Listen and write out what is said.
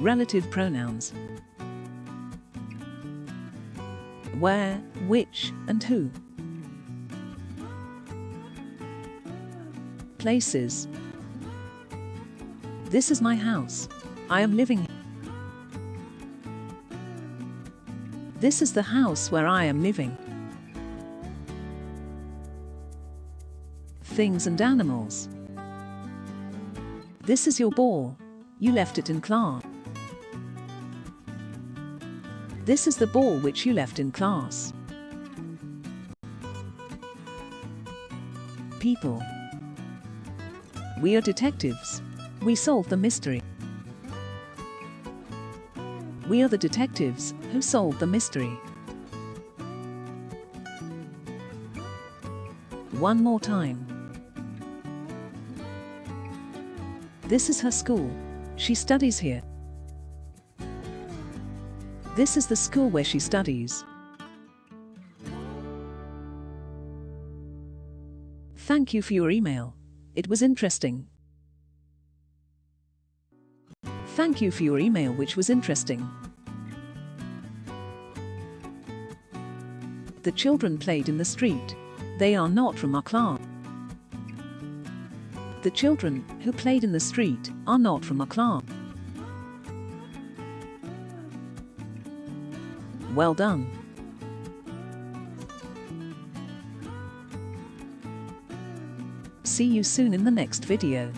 Relative pronouns. Where, which, and who. Places. This is my house. I am living here. This is the house where I am living. Things and animals. This is your ball. You left it in class. This is the ball which you left in class. People. We are detectives. We solve the mystery. We are the detectives who solved the mystery. One more time. This is her school. She studies here. This is the school where she studies. Thank you for your email. It was interesting. Thank you for your email, which was interesting. The children played in the street. They are not from our class. The children who played in the street are not from our class. Well done. See you soon in the next video.